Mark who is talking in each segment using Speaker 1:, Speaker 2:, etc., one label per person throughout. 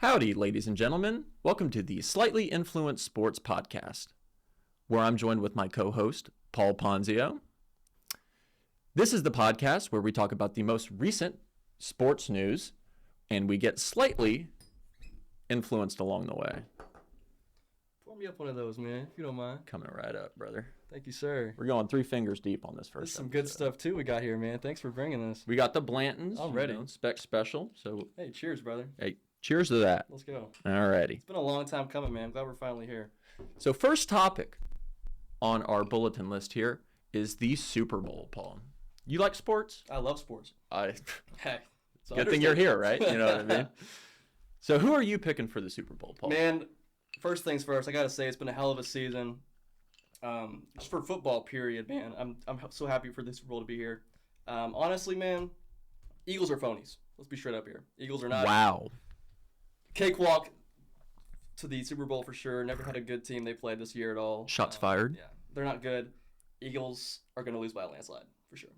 Speaker 1: Howdy, ladies and gentlemen. Welcome to the Slightly Influenced Sports Podcast, where I'm joined with my co-host, Paul Ponzio. This is the podcast where we talk about the most recent sports news, and we get slightly influenced along the way.
Speaker 2: Pour me up one of those, man, if you don't mind.
Speaker 1: Coming right up, brother.
Speaker 2: Thank you, sir.
Speaker 1: We're going 3 fingers deep on this first.
Speaker 2: There's some good stuff, too, we got here, man. Thanks for bringing this.
Speaker 1: We got the Blantons.
Speaker 2: I'm ready.
Speaker 1: Spec special. So,
Speaker 2: hey, cheers, brother.
Speaker 1: Hey, cheers to that.
Speaker 2: Let's go.
Speaker 1: Alrighty.
Speaker 2: It's been a long time coming, man. I'm glad we're finally here.
Speaker 1: So, first topic on our bulletin list here is the Super Bowl, Paul. You like sports?
Speaker 2: I love sports. Hey.
Speaker 1: Good thing you're here, right? You know what I mean? So who are you picking for the Super Bowl, Paul?
Speaker 2: Man, first things first, I got to say it's been a hell of a season. Just for football, period, man. I'm so happy for this Super Bowl to be here. Honestly, man, Eagles are phonies. Let's be straight up here. Eagles are not.
Speaker 1: Wow.
Speaker 2: Cakewalk to the Super Bowl for sure. Never had a good team they played this year at all.
Speaker 1: Shots fired.
Speaker 2: Yeah, they're not good. Eagles are going to lose by a landslide for sure.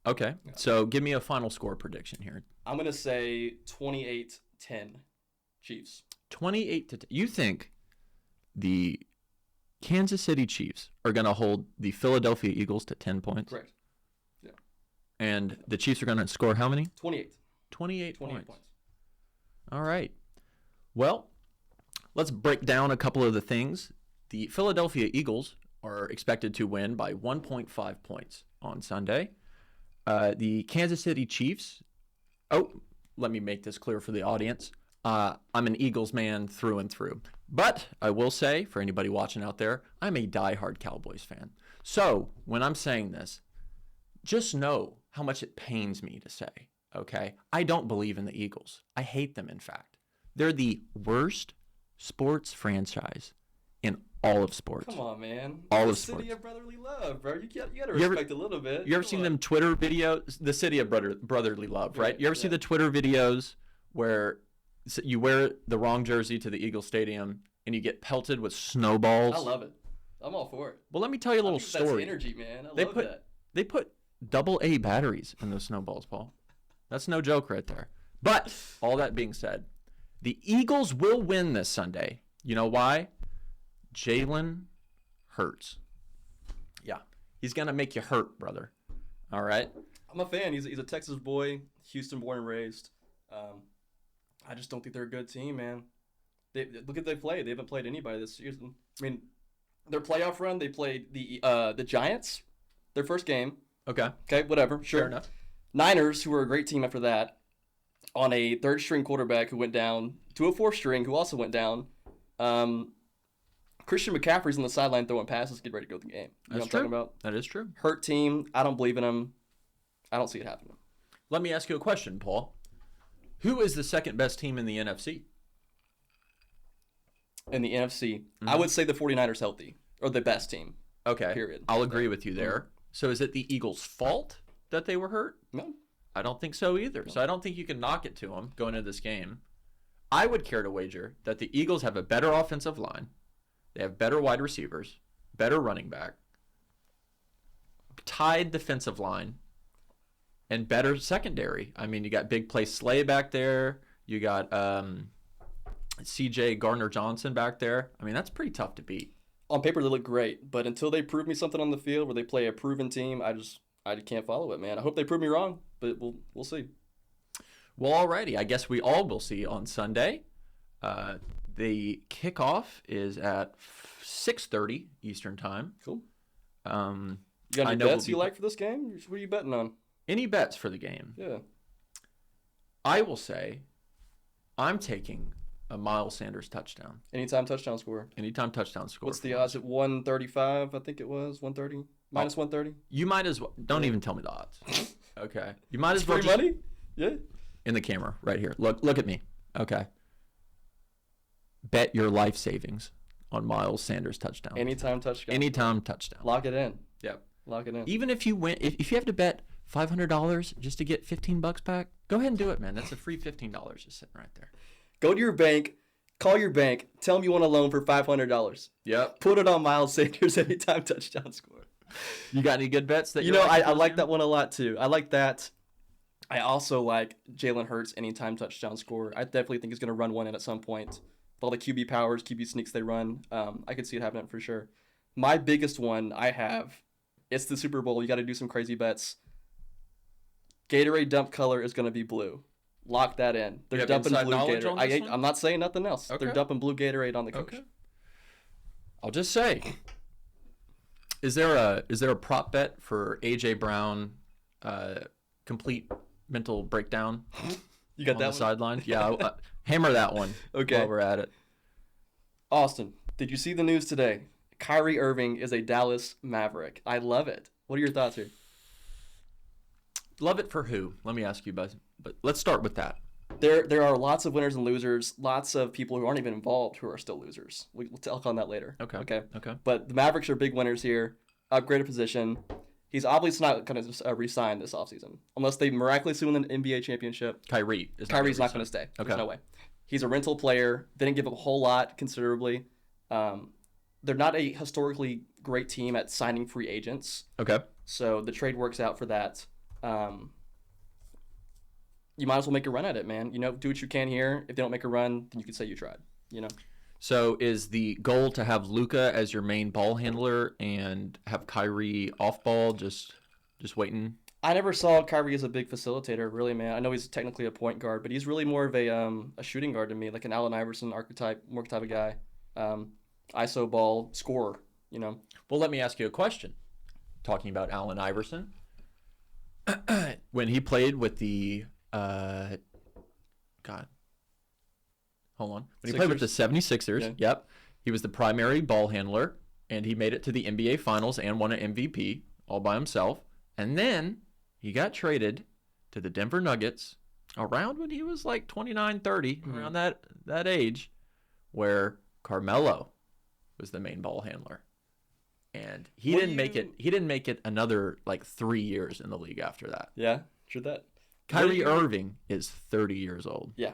Speaker 1: Okay, yeah. So give me a final score prediction here.
Speaker 2: I'm going to say 28-10 Chiefs.
Speaker 1: 28-10. You think the Kansas City Chiefs are going to hold the Philadelphia Eagles to 10 points?
Speaker 2: Correct. Yeah.
Speaker 1: And the Chiefs are going to score how many?
Speaker 2: 28.
Speaker 1: 28 points. All right. Well, let's break down a couple of the things. The Philadelphia Eagles are expected to win by 1.5 points on Sunday. The Kansas City Chiefs, let me make this clear for the audience. I'm an Eagles man through and through. But I will say, for anybody watching out there, I'm a diehard Cowboys fan. So when I'm saying this, just know how much it pains me to say, okay? I don't believe in the Eagles. I hate them, in fact. They're the worst sports franchise in all of sports.
Speaker 2: Come on, man.
Speaker 1: All
Speaker 2: the
Speaker 1: of sports.
Speaker 2: City of brotherly love, bro. You gotta respect a little bit.
Speaker 1: You ever seen them Twitter videos? The city of brotherly love, right? You ever see the Twitter videos where you wear the wrong jersey to the Eagle Stadium and you get pelted with snowballs?
Speaker 2: I love it. I'm all for it.
Speaker 1: Well, let me tell you a little story.
Speaker 2: That's energy, man. I love that.
Speaker 1: They put AA batteries in those snowballs, Paul. That's no joke right there. But all that being said, the Eagles will win this Sunday. You know why? Jalen Hurts. Yeah, he's going to make you hurt, brother. All right?
Speaker 2: I'm a fan. He's a Texas boy, Houston born and raised. I just don't think they're a good team, man. Look at they play. They haven't played anybody this season. I mean, their playoff run, they played the Giants, their first game.
Speaker 1: Okay,
Speaker 2: whatever. Sure.
Speaker 1: Fair enough.
Speaker 2: Niners, who were a great team after that, on a third-string quarterback who went down to a fourth-string who also went down. Christian McCaffrey's on the sideline throwing passes, get ready to go to the game. You know what I'm talking about?
Speaker 1: That is true.
Speaker 2: Hurt team. I don't believe in him. I don't see it happening.
Speaker 1: Let me ask you a question, Paul. Who is the second best team in the NFC?
Speaker 2: In the NFC, I would say the 49ers healthy, or the best team.
Speaker 1: Okay.
Speaker 2: Period.
Speaker 1: I'll agree with you there. So is it the Eagles' fault that they were hurt?
Speaker 2: No.
Speaker 1: I don't think so either. No. So I don't think you can knock it to them going into this game. I would care to wager that the Eagles have a better offensive line. They have better wide receivers, better running back, tied defensive line, and better secondary. I mean, you got Big Play Slay back there. You got C.J. Gardner-Johnson back there. I mean, that's pretty tough to beat.
Speaker 2: On paper, they look great, but until they prove me something on the field where they play a proven team, I can't follow it, man. I hope they prove me wrong, but we'll see.
Speaker 1: Well, alrighty. I guess we all will see on Sunday. The kickoff is at 6:30 Eastern time.
Speaker 2: Cool. You got any bets you like for this game? What are you betting on?
Speaker 1: Any bets for the game?
Speaker 2: Yeah.
Speaker 1: I will say I'm taking a Miles Sanders touchdown.
Speaker 2: Anytime touchdown score.
Speaker 1: Anytime touchdown score.
Speaker 2: What's the odds at 135? I think it was 130. Minus 130.
Speaker 1: You might as well. Don't even tell me the odds. Okay. You might as well.
Speaker 2: Free money? Yeah.
Speaker 1: In the camera right here. Look at me. Okay. Bet your life savings on Miles Sanders touchdown.
Speaker 2: Anytime touchdown.
Speaker 1: Anytime touchdown.
Speaker 2: Lock it in.
Speaker 1: Yep.
Speaker 2: Lock it in.
Speaker 1: Even if you win, if you have to bet $500 just to get $15 back, go ahead and do it, man. That's a free $15 just sitting right there.
Speaker 2: Go to your bank, call your bank, tell them you want a loan for $500.
Speaker 1: Yep.
Speaker 2: Put it on Miles Sanders anytime touchdown score.
Speaker 1: You got any good bets that
Speaker 2: I like that one a lot too. I like that. I also like Jalen Hurts anytime touchdown scorer. I definitely think he's going to run one in at some point. With all the QB powers, QB sneaks they run, I could see it happening for sure. My biggest one I have, it's the Super Bowl. You got to do some crazy bets. Gatorade dump color is going to be blue. Lock that in. They're dumping blue Gatorade. I'm not saying nothing else. Okay. They're dumping blue Gatorade on the coach. Okay.
Speaker 1: I'll just say, is there a prop bet for AJ Brown complete mental breakdown?
Speaker 2: You got
Speaker 1: on
Speaker 2: that
Speaker 1: the sideline? Yeah, hammer that one.
Speaker 2: Okay.
Speaker 1: While we're at it.
Speaker 2: Austin, did you see the news today? Kyrie Irving is a Dallas Maverick. I love it. What are your thoughts here?
Speaker 1: Love it for who? Let me ask you, but let's start with that.
Speaker 2: There are lots of winners and losers, lots of people who aren't even involved who are still losers. We'll talk on that later.
Speaker 1: Okay.
Speaker 2: But the Mavericks are big winners here. Upgraded position. He's obviously not going to re-sign this offseason unless they miraculously win the NBA championship.
Speaker 1: Kyrie's
Speaker 2: not going to stay. Okay. There's no way. He's a rental player. They didn't give up a whole lot considerably. They're not a historically great team at signing free agents.
Speaker 1: Okay.
Speaker 2: So the trade works out for that. You might as well make a run at it, man. Do what you can here. If they don't make a run, then you can say you tried.
Speaker 1: So is the goal to have Luka as your main ball handler and have Kyrie off ball, just waiting?
Speaker 2: I never saw Kyrie as a big facilitator, really, man. I know he's technically a point guard, but he's really more of a shooting guard to me, like an Allen Iverson archetype, more type of guy. ISO ball scorer,
Speaker 1: Well, let me ask you a question. Talking about Allen Iverson, when he played with the When he played with the 76ers, Yep, he was the primary ball handler, and he made it to the NBA Finals and won an MVP all by himself. And then he got traded to the Denver Nuggets around when he was like 29, 30, around that age, where Carmelo was the main ball handler. And he didn't make it another like 3 years in the league after that.
Speaker 2: Yeah, true that.
Speaker 1: Kyrie Irving is 30 years old.
Speaker 2: Yeah.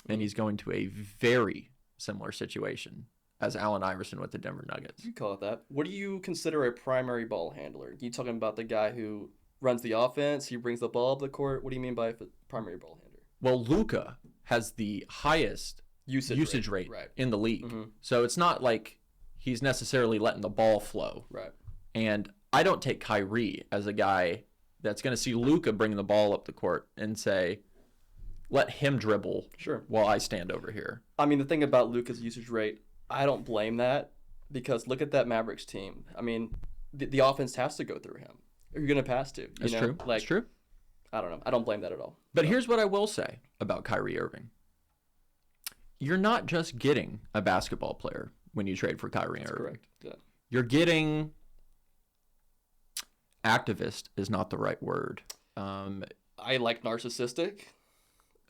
Speaker 1: And he's going to a very similar situation as Allen Iverson with the Denver Nuggets.
Speaker 2: You call it that. What do you consider a primary ball handler? You talking about the guy who runs the offense, he brings the ball up the court? What do you mean by primary ball handler?
Speaker 1: Well, Luka has the highest usage rate in the league. Mm-hmm. So it's not like he's necessarily letting the ball flow.
Speaker 2: Right.
Speaker 1: And I don't take Kyrie as a guy that's going to see Luka bring the ball up the court and say, let him dribble while I stand over here.
Speaker 2: I mean, the thing about Luka's usage rate, I don't blame that, because look at that Mavericks team. I mean, the offense has to go through him. You're going to pass to.
Speaker 1: That's true. That's true.
Speaker 2: I don't know. I don't blame that at all.
Speaker 1: But here's what I will say about Kyrie Irving. You're not just getting a basketball player when you trade for Kyrie Irving.
Speaker 2: Correct. Yeah.
Speaker 1: You're getting... Activist is not the right word.
Speaker 2: I like narcissistic.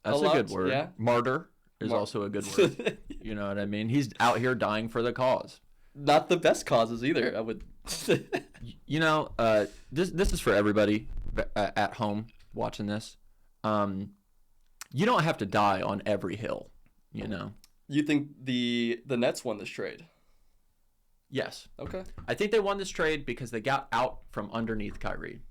Speaker 1: That's a good word. Yeah. Martyr is also a good word. You know what I mean? He's out here dying for the cause.
Speaker 2: Not the best causes either, I would.
Speaker 1: This is for everybody at home watching this. You don't have to die on every hill,
Speaker 2: You think the Nets won this trade?
Speaker 1: Yes.
Speaker 2: Okay.
Speaker 1: I think they won this trade because they got out from underneath Kyrie.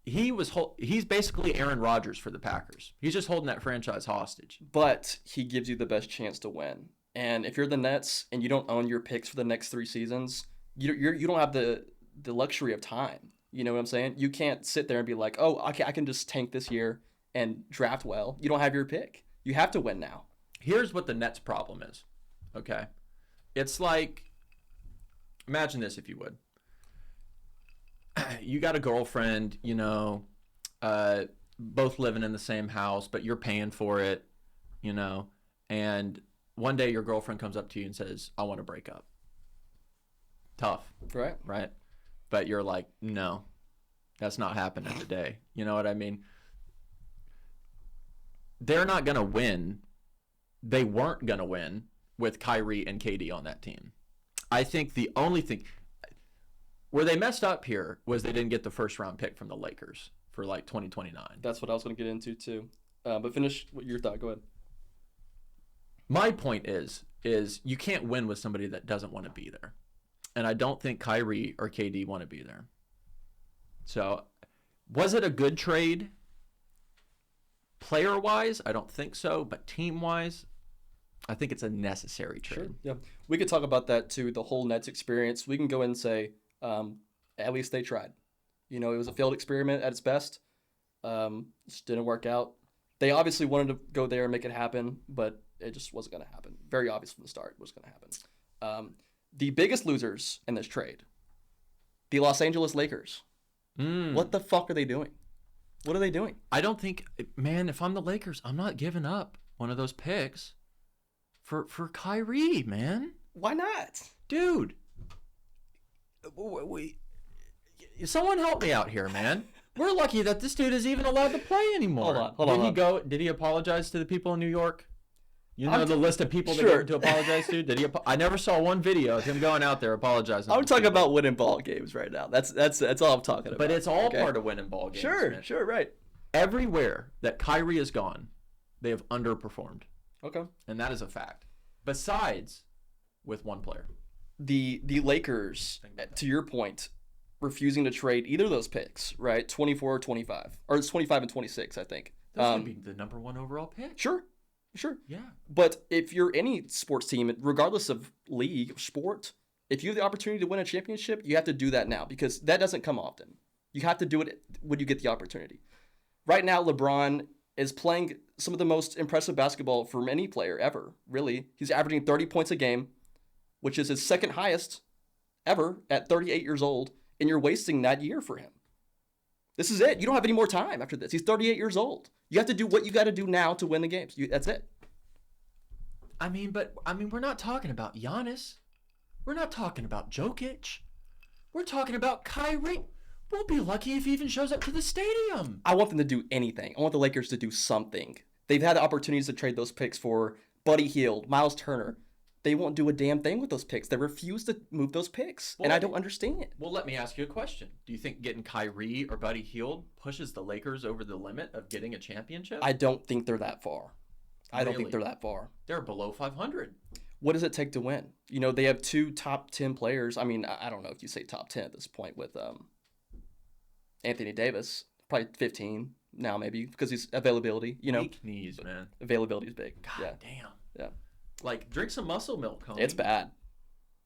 Speaker 1: He's basically Aaron Rodgers for the Packers. He's just holding that franchise hostage.
Speaker 2: But he gives you the best chance to win. And if you're the Nets and you don't own your picks for the next 3 seasons, you don't have the luxury of time. You know what I'm saying? You can't sit there and be like, oh, I can just tank this year and draft well. You don't have your pick. You have to win now.
Speaker 1: Here's what the Nets' problem is. Okay, it's like, imagine this if you would. You got a girlfriend, both living in the same house, but you're paying for it, and one day your girlfriend comes up to you and says, I want to break up. Tough. Right? But you're like, no, that's not happening today. You know what I mean? They're not going to win. They weren't going to win with Kyrie and KD on that team. I think the only thing where they messed up here was they didn't get the first round pick from the Lakers for like 2029.
Speaker 2: That's what I was going to get into too. But finish your thought. Go ahead.
Speaker 1: My point is you can't win with somebody that doesn't want to be there. And I don't think Kyrie or KD want to be there. So was it a good trade? Player-wise, I don't think so, but team-wise, I think it's a necessary trade.
Speaker 2: Sure. Yeah. We could talk about that too, the whole Nets experience. We can go in and say, at least they tried. It was a failed experiment at its best. Just didn't work out. They obviously wanted to go there and make it happen, but it just wasn't going to happen. Very obvious from the start it was going to happen. The biggest losers in this trade, the Los Angeles Lakers. What the fuck are they doing? What are they doing?
Speaker 1: I don't think, man, if I'm the Lakers, I'm not giving up one of those picks for Kyrie, man.
Speaker 2: Why not?
Speaker 1: Dude. Someone help me out here, man. We're lucky that this dude is even allowed to play anymore.
Speaker 2: Hold on.
Speaker 1: Did he apologize to the people in New York? The list of people
Speaker 2: sure.
Speaker 1: they gave to apologize to? Did he? I never saw one video of him going out there apologizing.
Speaker 2: I'm talking about winning ball games right now. That's all I'm talking about.
Speaker 1: But it's all part of winning ball games.
Speaker 2: Sure, right.
Speaker 1: Everywhere that Kyrie has gone, they have underperformed.
Speaker 2: Okay.
Speaker 1: And that is a fact. Besides with one player.
Speaker 2: The Lakers, to your point, refusing to trade either of those picks, right? 24 or 25. Or it's 25 and 26, I think.
Speaker 1: That's going to be the number one overall pick.
Speaker 2: Sure.
Speaker 1: Yeah.
Speaker 2: But if you're any sports team, regardless of league, sport, if you have the opportunity to win a championship, you have to do that now because that doesn't come often. You have to do it when you get the opportunity. Right now, LeBron is playing some of the most impressive basketball from any player ever, really. He's averaging 30 points a game, which is his second highest ever at 38 years old, and you're wasting that year for him. This is it. You don't have any more time after this. He's 38 years old. You have to do what you got to do now to win the games. That's it.
Speaker 1: We're not talking about Giannis. We're not talking about Jokic. We're talking about Kyrie. We'll be lucky if he even shows up to the stadium.
Speaker 2: I want them to do anything. I want the Lakers to do something. They've had the opportunities to trade those picks for Buddy Hield, Miles Turner. They won't do a damn thing with those picks. They refuse to move those picks, and I don't understand.
Speaker 1: Well, let me ask you a question. Do you think getting Kyrie or Buddy Hield pushes the Lakers over the limit of getting a championship?
Speaker 2: I don't think they're that far. I don't think they're that far.
Speaker 1: They're below 500.
Speaker 2: What does it take to win? They have two top 10 players. I mean, I don't know if you say top 10 at this point with Anthony Davis. Probably 15 now maybe because he's availability.
Speaker 1: Weak knees, man.
Speaker 2: Availability is big.
Speaker 1: God damn.
Speaker 2: Yeah.
Speaker 1: Like, drink some muscle milk, homie.
Speaker 2: It's bad.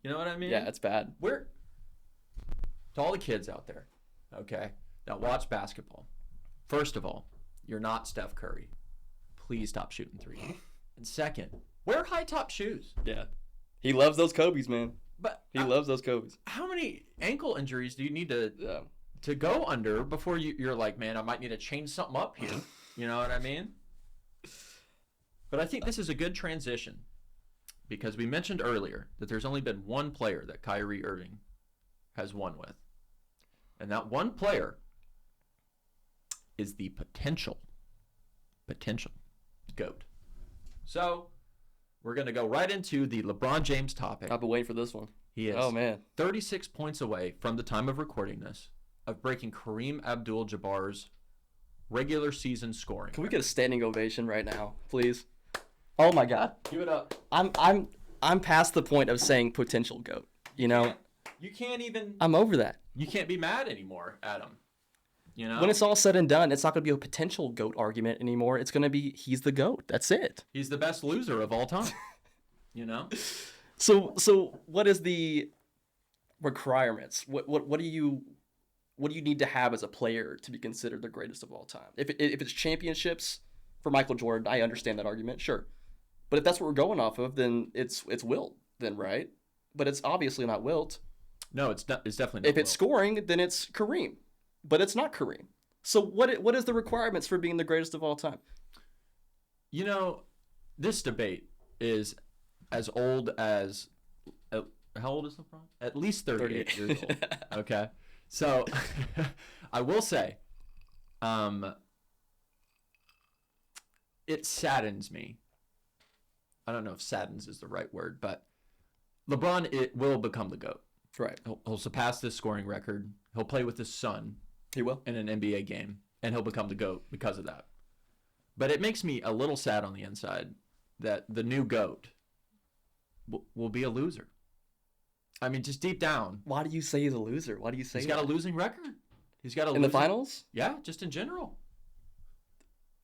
Speaker 1: You know what I mean?
Speaker 2: Yeah, it's bad.
Speaker 1: To all the kids out there, okay, that watch basketball, first of all, you're not Steph Curry. Please stop shooting threes. And second, wear high-top shoes.
Speaker 2: Yeah. He loves those Kobe's, man.
Speaker 1: But
Speaker 2: he loves those Kobe's.
Speaker 1: How many ankle injuries do you need to go under before you're like, man, I might need to change something up here? You know what I mean? But I think this is a good transition. Because we mentioned earlier that there's only been one player that Kyrie Irving has won with. And that one player is the potential GOAT. So we're going to go right into the LeBron James topic.
Speaker 2: I've been waiting for this one.
Speaker 1: He is 36 points away from the time of recording this of breaking Kareem Abdul-Jabbar's regular season scoring.
Speaker 2: Can we get a standing ovation right now, please? Oh my God.
Speaker 1: Give it up.
Speaker 2: I'm past the point of saying potential GOAT.
Speaker 1: You can't even.
Speaker 2: I'm over that.
Speaker 1: You can't be mad anymore at him.
Speaker 2: When it's all said and done, it's not going to be a potential GOAT argument anymore. It's going to be he's the GOAT. That's it.
Speaker 1: He's the best loser of all time.
Speaker 2: So what is the requirements? What do you need to have as a player to be considered the greatest of all time? If it's championships for Michael Jordan, I understand that argument. Sure. But if that's what we're going off of, then it's Wilt, then, right? But it's obviously not Wilt.
Speaker 1: No, it's definitely not.
Speaker 2: If it's scoring, then it's Kareem. But it's not Kareem. So what is the requirements for being the greatest of all time?
Speaker 1: This debate is as old as how old is LeBron? At least 38 years old. Okay. So I will say, it saddens me. I don't know if saddens is the right word, but LeBron will become the GOAT.
Speaker 2: Right.
Speaker 1: He'll surpass this scoring record. He'll play with his son.
Speaker 2: He will.
Speaker 1: In an NBA game, and he'll become the GOAT because of that. But it makes me a little sad on the inside that the new GOAT will be a loser. I mean, just deep down.
Speaker 2: Why do you say he's a loser? Why do you say
Speaker 1: he's got a losing record? He's got
Speaker 2: in the finals?
Speaker 1: Yeah, just in general.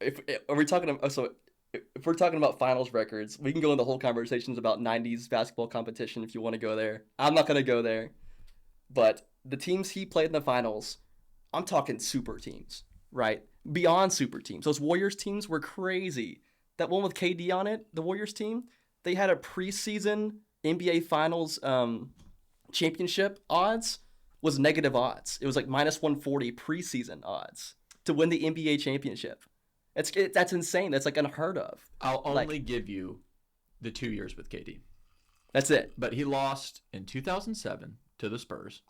Speaker 2: if are we talking about, so if we're talking about finals records, we can go into whole conversations about 90s basketball competition if you want to go there. I'm not going to go there. But the teams he played in the finals, I'm talking super teams, right? Beyond super teams. Those Warriors teams were crazy. That one with KD on it, the Warriors team, they had a preseason NBA Finals championship odds was negative odds. It was like minus 140 preseason odds to win the NBA championship. That's insane. That's like unheard of.
Speaker 1: I'll only give you the 2 years with KD.
Speaker 2: That's it.
Speaker 1: But he lost in 2007 to the Spurs.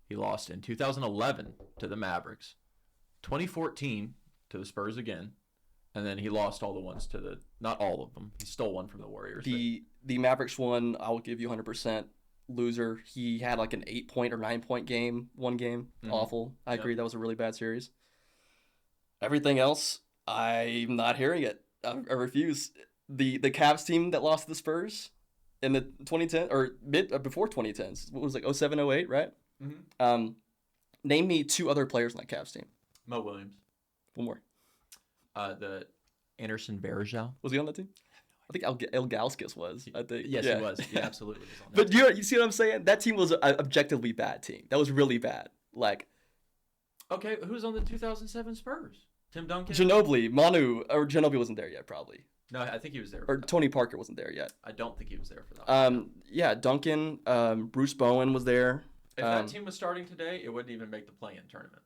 Speaker 1: He lost in 2011 to the Mavericks. 2014 to the Spurs again. And then he lost all the ones to the, not all of them. He stole one from the Warriors.
Speaker 2: The Mavericks one, I will give you 100% loser. He had like an 8-point or 9-point game, one game. Mm-hmm. Awful. I agree. That was a really bad series. Everything else, I'm not hearing it. I refuse. The Cavs team that lost to the Spurs in the 2010 or before 2010s, what was it, like 07, 08, right? Mm-hmm. Name me 2 other players on that Cavs team.
Speaker 1: Mo Williams.
Speaker 2: One more.
Speaker 1: The Anderson Varejao.
Speaker 2: Was he on that team? I think Ilgauskas was. I think.
Speaker 1: Yes, he was. He absolutely was on that
Speaker 2: But
Speaker 1: team.
Speaker 2: you see what I'm saying? That team was an objectively bad team. That was really bad. Like,
Speaker 1: okay, who's on the 2007 Spurs? Tim Duncan?
Speaker 2: Ginobili, Manu, or Ginobili wasn't there yet, probably.
Speaker 1: No, I think he was there.
Speaker 2: Or Tony Parker wasn't there yet.
Speaker 1: I don't think he was there for that one.
Speaker 2: Yeah, Duncan, Bruce Bowen was there.
Speaker 1: If that team was starting today, it wouldn't even make the play-in tournament.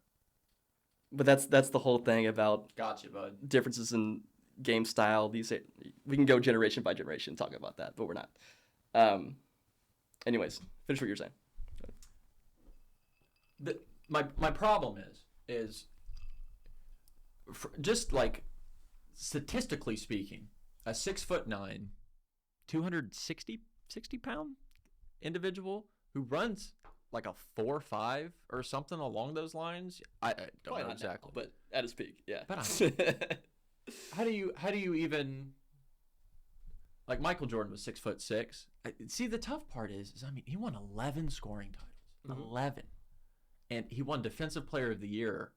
Speaker 2: But that's the whole thing about
Speaker 1: gotcha, bud.
Speaker 2: Differences in game style. We can go generation by generation talking about that, but we're not. Anyways, finish what you're saying.
Speaker 1: My problem is just like statistically speaking, a 6'9", 260 pound individual who runs like a 4.5 or something along those lines. I don't know exactly,
Speaker 2: but at his peak, yeah.
Speaker 1: But how do you even, like, Michael Jordan was 6'6". See, the tough part is I mean, he won 11 scoring titles, mm-hmm. 11, and he won Defensive Player of the Year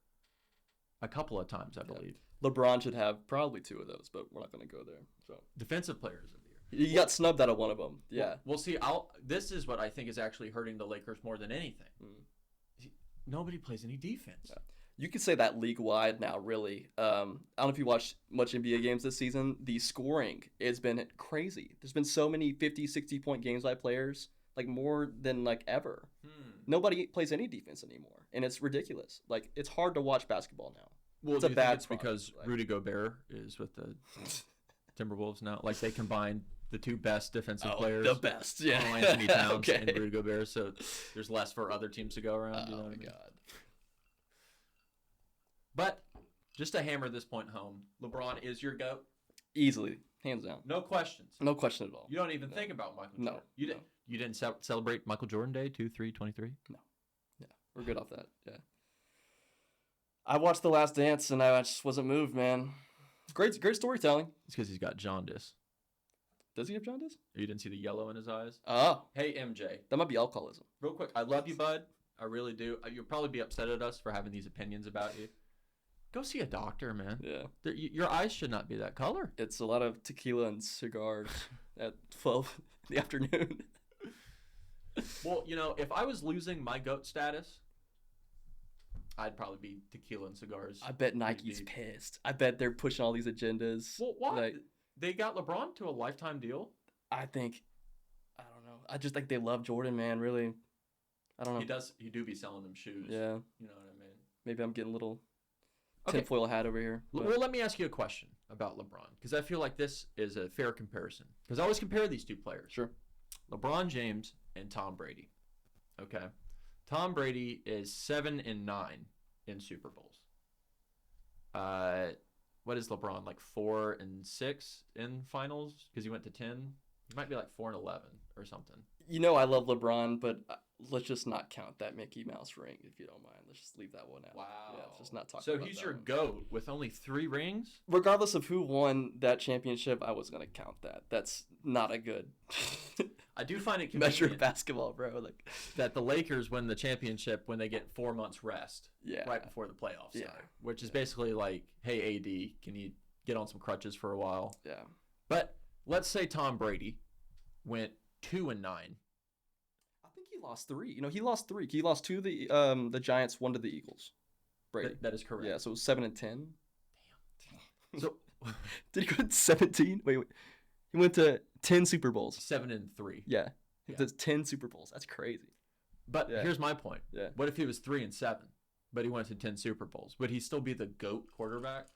Speaker 1: a couple of times, I believe.
Speaker 2: LeBron should have probably 2 of those, but we're not going to go there. So
Speaker 1: Defensive Players of the Year.
Speaker 2: He got snubbed out of one of them. Yeah.
Speaker 1: We'll see. This is what I think is actually hurting the Lakers more than anything. Nobody plays any defense.
Speaker 2: Yeah. You could say that league-wide now, really. I don't know if you watched much NBA games this season. The scoring has been crazy. There's been so many 50, 60-point games by players, like more than like ever. Nobody plays any defense anymore, and it's ridiculous. Like, it's hard to watch basketball now.
Speaker 1: Well, it's a bad product, because Rudy Gobert is with the Timberwolves now. Like, they combined the 2 best defensive players.
Speaker 2: The best, yeah.
Speaker 1: Anthony Towns and Rudy Gobert, so there's less for other teams to go around. You know what I mean?
Speaker 2: God.
Speaker 1: But just to hammer this point home, LeBron is your GOAT.
Speaker 2: Easily, hands down.
Speaker 1: No questions.
Speaker 2: No question at all.
Speaker 1: You don't even think about Michael Jordan. You didn't celebrate Michael Jordan Day 2/3/23?
Speaker 2: No. Yeah, we're good off that. Yeah. I watched The Last Dance and I just wasn't moved, man. Great storytelling.
Speaker 1: It's because he's got jaundice.
Speaker 2: Does he have jaundice?
Speaker 1: You didn't see the yellow in his eyes?
Speaker 2: Oh.
Speaker 1: Hey, MJ.
Speaker 2: That might be alcoholism.
Speaker 1: Real quick, I love you, bud. I really do. You'll probably be upset at us for having these opinions about you. Go see a doctor, man.
Speaker 2: Yeah.
Speaker 1: Your eyes should not be that color.
Speaker 2: It's a lot of tequila and cigars at 12 in the afternoon.
Speaker 1: Well, if I was losing my GOAT status, I'd probably be tequila and cigars.
Speaker 2: I bet Nike's pissed. I bet they're pushing all these agendas.
Speaker 1: Well, why? They got LeBron to a lifetime deal.
Speaker 2: I don't know. I just think they love Jordan, man, really. I don't know.
Speaker 1: He do be selling them shoes.
Speaker 2: Yeah.
Speaker 1: You know what I mean?
Speaker 2: Maybe I'm getting a little tinfoil hat over here.
Speaker 1: Well, let me ask you a question about LeBron, because I feel like this is a fair comparison. Because I always compare these 2 players.
Speaker 2: Sure. LeBron
Speaker 1: James and Tom Brady. Okay. Tom Brady is 7-9 in Super Bowls. What is LeBron, like 4-6 in finals? Because he went to 10. He might be like 4-11 or something.
Speaker 2: I love LeBron, but let's just not count that Mickey Mouse ring, if you don't mind. Let's just leave that one out.
Speaker 1: Wow.
Speaker 2: Yeah, let's just not talk
Speaker 1: about
Speaker 2: that.
Speaker 1: So he's your GOAT with only 3 rings?
Speaker 2: Regardless of who won that championship, I was going to count that. That's not a good.
Speaker 1: I do find it
Speaker 2: measure
Speaker 1: convenient
Speaker 2: basketball, bro. Like
Speaker 1: that the Lakers win the championship when they get 4 months rest right before the playoffs start, which is basically like, hey, AD, can you get on some crutches for a while?
Speaker 2: Yeah.
Speaker 1: But let's say Tom Brady went 2-9.
Speaker 2: I think he lost 3. He lost 3. He lost 2 to the Giants, 1 to the Eagles. Brady.
Speaker 1: That is correct.
Speaker 2: Yeah, so it was 7-10. Damn.
Speaker 1: So
Speaker 2: did he go to 17? Wait. He went to 10 Super Bowls.
Speaker 1: 7-3.
Speaker 2: Yeah. He does 10 Super Bowls. That's crazy.
Speaker 1: But here's my point.
Speaker 2: Yeah.
Speaker 1: What if he was 3-7, but he went to 10 Super Bowls? Would he still be the GOAT quarterback?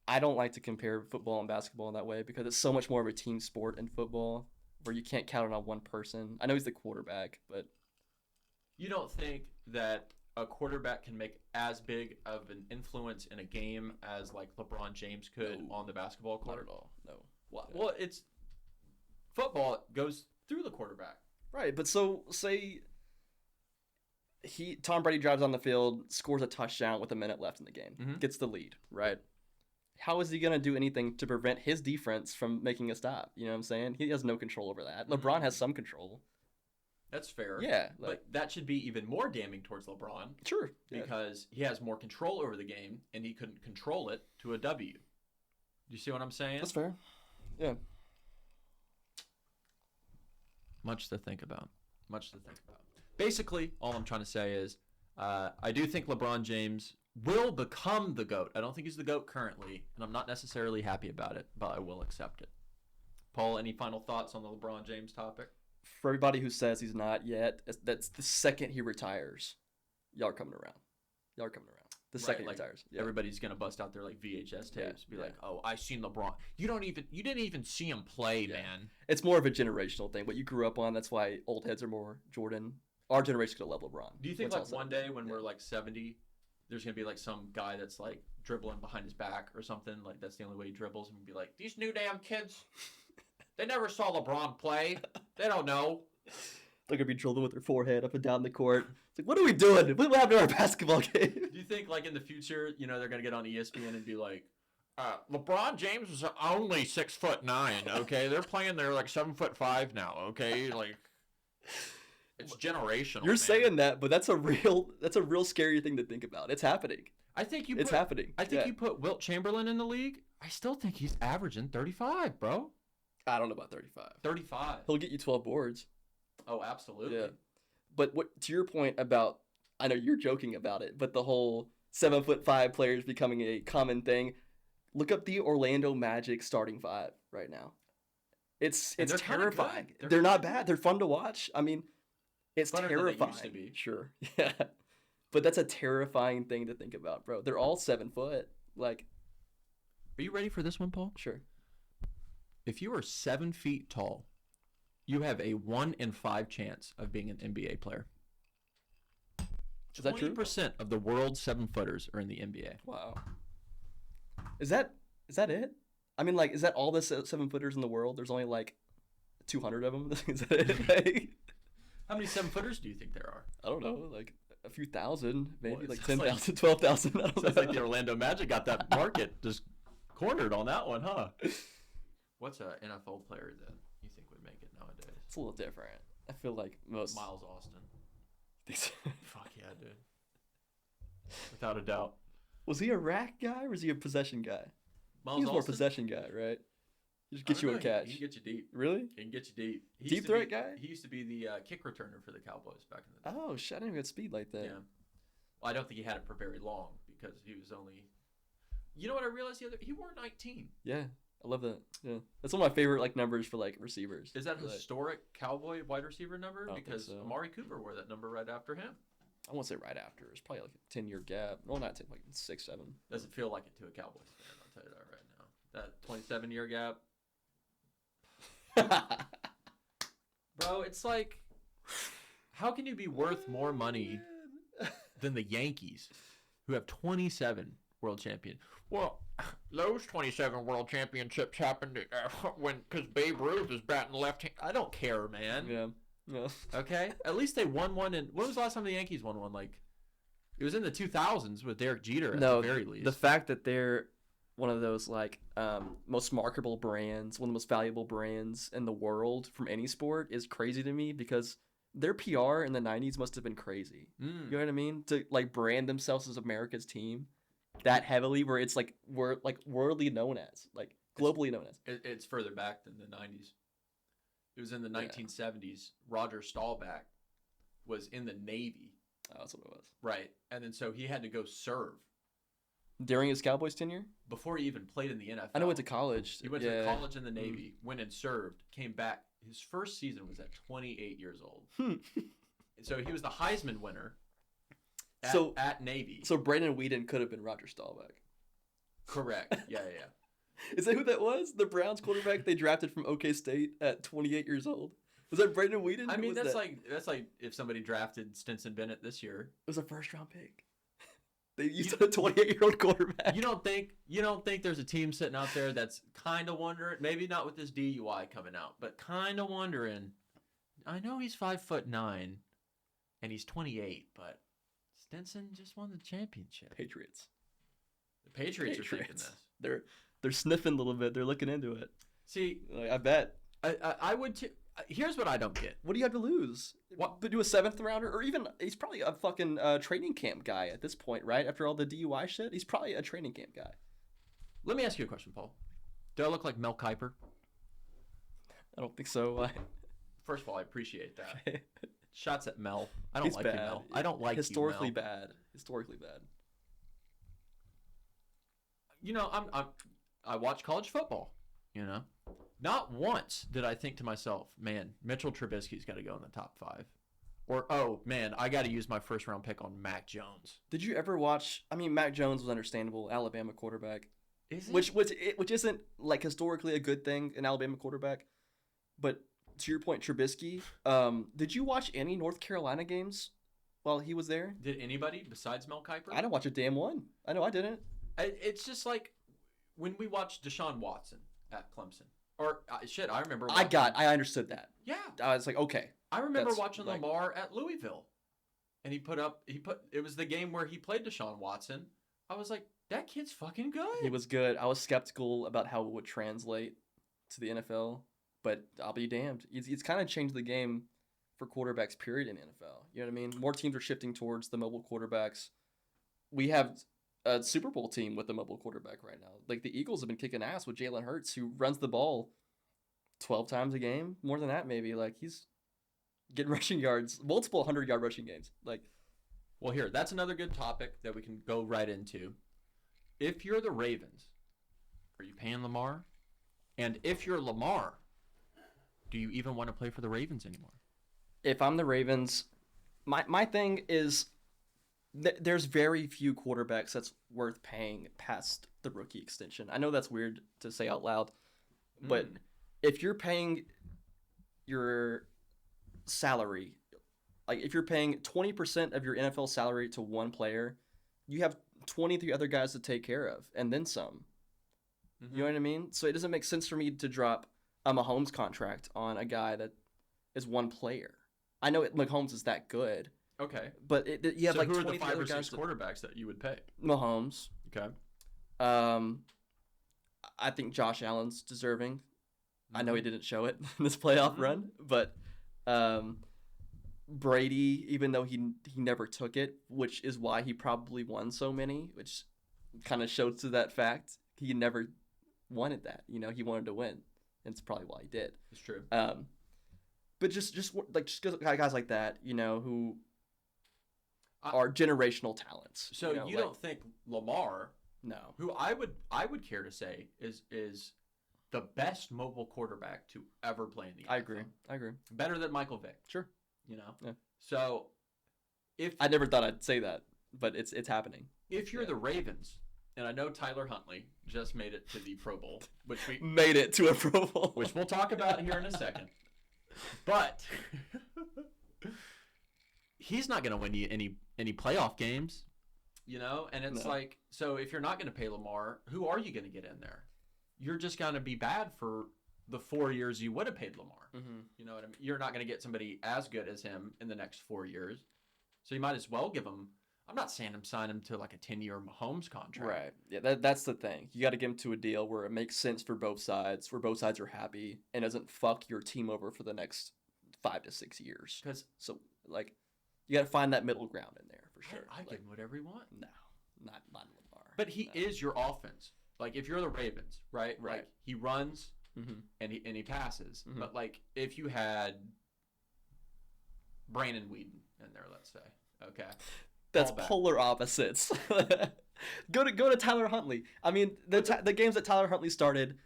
Speaker 2: I don't like to compare football and basketball in that way because it's so much more of a team sport in football where you can't count on one person. I know he's the quarterback, but
Speaker 1: you don't think that a quarterback can make as big of an influence in a game as like LeBron James could on the basketball court?
Speaker 2: Not at all. No.
Speaker 1: Well, it's football goes through the quarterback.
Speaker 2: Right, but so say Tom Brady drives on the field, scores a touchdown with a minute left in the game, gets the lead, right? How is he going to do anything to prevent his defense from making a stop? You know what I'm saying? He has no control over that. LeBron has some control.
Speaker 1: That's fair.
Speaker 2: Yeah.
Speaker 1: But that should be even more damning towards LeBron.
Speaker 2: Sure.
Speaker 1: Because he has more control over the game, and he couldn't control it to a W. Do you see what I'm saying?
Speaker 2: That's fair. Yeah.
Speaker 1: Much to think about. Basically, all I'm trying to say is I do think LeBron James will become the GOAT. I don't think he's the GOAT currently, and I'm not necessarily happy about it, but I will accept it. Paul, any final thoughts on the LeBron James topic?
Speaker 2: For everybody who says he's not yet, that's the second he retires. Y'all are coming around. The second he retires.
Speaker 1: Yeah. Everybody's going to bust out their like VHS tapes, like, oh, I seen LeBron. You didn't even see him play, man.
Speaker 2: It's more of a generational thing. What you grew up on, that's why old heads are more Jordan. Our generation's going to love LeBron.
Speaker 1: Do you think like one day when we're like 70, there's going to be like some guy that's like dribbling behind his back or something, like that's the only way he dribbles, and be like, these new damn kids, they never saw LeBron play. They don't know.
Speaker 2: They're going to be dribbling with their forehead up and down the court. It's like, what are we doing? What happened to our basketball game?
Speaker 1: Do you think like in the future, they're going to get on ESPN and be like, LeBron James is only 6'9", okay? They're playing, they're like 7'5" now, okay? Like, it's generational.
Speaker 2: You're saying that, but that's a real scary thing to think about. It's happening.
Speaker 1: I think
Speaker 2: it's happening.
Speaker 1: I think you put Wilt Chamberlain in the league. I still think he's averaging 35, bro.
Speaker 2: I don't know about 35.
Speaker 1: 35.
Speaker 2: He'll get you 12 boards.
Speaker 1: Oh, absolutely. Yeah.
Speaker 2: But to your point about, I know you're joking about it, but the whole 7'5" players becoming a common thing. Look up the Orlando Magic starting 5 right now. It's terrifying. They're not bad. They're fun to watch. I mean, it's terrifying. Than they used to be. Sure. Yeah. But that's a terrifying thing to think about, bro. They're all 7 foot. Like,
Speaker 1: are you ready for this one, Paul?
Speaker 2: Sure.
Speaker 1: If you are 7 feet tall, you have a 1 in 5 chance of being an NBA player.
Speaker 2: Is that true?
Speaker 1: 20% of the world's 7-footers are in the NBA.
Speaker 2: Wow. Is that it? I mean, like, is that all the 7-footers in the world? There's only like 200 of them. Is that it? Like,
Speaker 1: how many 7-footers do you think there are?
Speaker 2: I don't know, like a few thousand, maybe like 10,000, 12,000.
Speaker 1: Sounds like the Orlando Magic got that market just cornered on that one, huh? What's an NFL player that you think would make it nowadays?
Speaker 2: It's a little different. I feel like most
Speaker 1: Miles Austin. Fuck yeah, dude. Without a doubt.
Speaker 2: Was he a rack guy or was he a possession guy?
Speaker 1: Miles
Speaker 2: He was more
Speaker 1: Austin?
Speaker 2: possession guy, right? He just get you a catch.
Speaker 1: He can get you deep.
Speaker 2: Really?
Speaker 1: He can get you deep.
Speaker 2: Deep threat guy?
Speaker 1: He used to be the kick returner for the Cowboys back in the day.
Speaker 2: Oh, shit. I didn't even get speed like that.
Speaker 1: Yeah. Well, I don't think he had it for very long because he was only... You know what I realized the other... He wore 19.
Speaker 2: Yeah. I love that. Yeah. That's one of my favorite like numbers for like receivers.
Speaker 1: Is that a historic Cowboy wide receiver number? Because
Speaker 2: so.
Speaker 1: Amari Cooper wore that number right after him.
Speaker 2: I won't say right after. It's probably like a 10-year gap. Well, not 10, like 6, 7.
Speaker 1: Doesn't feel like it to a Cowboys fan, I'll tell you that right now. That 27-year gap. Bro, it's like, how can you be worth more money than the Yankees, who have 27 world champions? Well, those 27 world championships happened because Babe Ruth is batting left hand. I don't care, man.
Speaker 2: Yeah. Yeah.
Speaker 1: Okay? At least they won one. And when was the last time the Yankees won one? Like, it was in the 2000s with Derek Jeter at the very least.
Speaker 2: The fact that they're one of those like most marketable brands, one of the most valuable brands in the world from any sport is crazy to me because their PR in the 90s must have been crazy. You know what I mean? To like brand themselves as America's team that heavily where it's like we're like worldly known as, like globally known as.
Speaker 1: It's further back than the 90s. It was in the 1970s. Roger Staubach was in the Navy.
Speaker 2: Oh, that's what it was.
Speaker 1: Right. And then so he had to go serve.
Speaker 2: During his Cowboys tenure?
Speaker 1: Before he even played in the NFL.
Speaker 2: I know he went to college.
Speaker 1: He went to college in the Navy, went and served, came back. His first season was at 28 years old. So he was the Heisman winner at Navy.
Speaker 2: So Brandon Weeden could have been Roger Staubach.
Speaker 1: Correct. Yeah.
Speaker 2: Is that who that was? The Browns quarterback they drafted from OK State at 28 years old? Was that Brandon Weeden?
Speaker 1: I mean, that's like if somebody drafted Stinson Bennett this year.
Speaker 2: It was a first-round pick. They used a 28-year-old quarterback.
Speaker 1: You don't think there's a team sitting out there that's kind of wondering, maybe not with this DUI coming out, but kind of wondering, I know he's 5'9", and he's 28, but Stinson just won the championship.
Speaker 2: Patriots.
Speaker 1: The Patriots are thinking this.
Speaker 2: They're sniffing a little bit. They're looking into it.
Speaker 1: See,
Speaker 2: like, I bet.
Speaker 1: I would too. Here's what I don't get.
Speaker 2: What do you have to lose? What? But do a 7th rounder, or even he's probably a fucking training camp guy at this point, right? After all the DUI shit, he's probably a training camp guy.
Speaker 1: Let me ask you a question, Paul. Do I look like Mel Kiper?
Speaker 2: I don't think so.
Speaker 1: First of all, I appreciate that. Shots at Mel. I don't
Speaker 2: He's
Speaker 1: like
Speaker 2: bad.
Speaker 1: you, Mel. I don't like
Speaker 2: Historically
Speaker 1: you, Mel.
Speaker 2: bad. Historically bad.
Speaker 1: You know, I watch college football. You know, not once did I think to myself, man, Mitchell Trubisky's got to go in the top 5. Or, oh, man, I got to use my first-round pick on Mac Jones.
Speaker 2: Did you ever watch... I mean, Mac Jones was understandable, Alabama quarterback.
Speaker 1: Is it?
Speaker 2: Which isn't, like, historically a good thing, an Alabama quarterback. But to your point, Trubisky, did you watch any North Carolina games while he was there?
Speaker 1: Did anybody besides Mel Kiper?
Speaker 2: I didn't watch a damn one. I know I didn't.
Speaker 1: It's just like when we watched Deshaun Watson at Clemson. Or, I remember...
Speaker 2: I understood that.
Speaker 1: Yeah.
Speaker 2: I was like, okay.
Speaker 1: I remember watching Lamar at Louisville, and it was the game where he played Deshaun Watson. I was like, that kid's fucking good.
Speaker 2: He was good. I was skeptical about how it would translate to the NFL, but I'll be damned. It's kind of changed the game for quarterbacks, period, in NFL. You know what I mean? More teams are shifting towards the mobile quarterbacks. We have a Super Bowl team with a mobile quarterback right now. Like the Eagles have been kicking ass with Jalen Hurts, who runs the ball 12 times a game, more than that maybe. Like he's getting rushing yards, multiple 100-yard rushing games. Like,
Speaker 1: well, here, that's another good topic that we can go right into. If you're the Ravens, are you paying Lamar? And if you're Lamar, do you even want to play for the Ravens anymore?
Speaker 2: If I'm the Ravens, my thing is there's very few quarterbacks that's worth paying past the rookie extension. I know that's weird to say out loud, but if you're paying your salary, like if you're paying 20% of your NFL salary to one player, you have 23 other guys to take care of, and then some. You know what I mean? So it doesn't make sense for me to drop a Mahomes contract on a guy that is one player. I know Mahomes is that good.
Speaker 1: Okay.
Speaker 2: But you have
Speaker 1: so
Speaker 2: like
Speaker 1: who are
Speaker 2: 23
Speaker 1: the 5
Speaker 2: other
Speaker 1: or 6
Speaker 2: guys
Speaker 1: quarterbacks that you would pay?
Speaker 2: Mahomes.
Speaker 1: Okay.
Speaker 2: I think Josh Allen's deserving. I know he didn't show it in this playoff run, but Brady, even though he never took it, which is why he probably won so many, which kind of shows to that fact. He never wanted that. You know, he wanted to win, and it's probably why he did.
Speaker 1: It's true.
Speaker 2: But just guys like that, you know, who are generational talents.
Speaker 1: So you don't think Lamar,
Speaker 2: no,
Speaker 1: who I would care to say is the best mobile quarterback to ever play in the NFL.
Speaker 2: I agree.
Speaker 1: Better than Michael Vick.
Speaker 2: Sure.
Speaker 1: You know?
Speaker 2: Yeah.
Speaker 1: So if
Speaker 2: I never thought I'd say that, but it's happening.
Speaker 1: If you're the Ravens, and I know Tyler Huntley just made it to the Pro Bowl, which we
Speaker 2: made it to a Pro Bowl,
Speaker 1: which we'll talk about here in a second. But he's not going to win you any playoff games, you know? And it's like, so if you're not going to pay Lamar, who are you going to get in there? You're just going to be bad for the 4 years you would have paid Lamar. Mm-hmm. You know what I mean? You're not going to get somebody as good as him in the next 4 years. So you might as well give him I'm not saying I'm signing him to like a 10-year Mahomes contract.
Speaker 2: Right. Yeah, that's the thing. You got to get him to a deal where it makes sense for both sides, where both sides are happy, and doesn't fuck your team over for the next 5 to 6 years.
Speaker 1: Because
Speaker 2: So, like, you got to find that middle ground in there for sure.
Speaker 1: I give him whatever he wants.
Speaker 2: No, not Lamar.
Speaker 1: But he is your offense. Like if you're the Ravens, right?
Speaker 2: Right.
Speaker 1: Like he runs
Speaker 2: Mm-hmm.
Speaker 1: and he passes.
Speaker 2: Mhm.
Speaker 1: But like if you had Brandon Whedon in there, let's say, okay,
Speaker 2: That's
Speaker 1: Fall back.
Speaker 2: polar opposites. Go to Tyler Huntley. I mean, the games that Tyler Huntley started,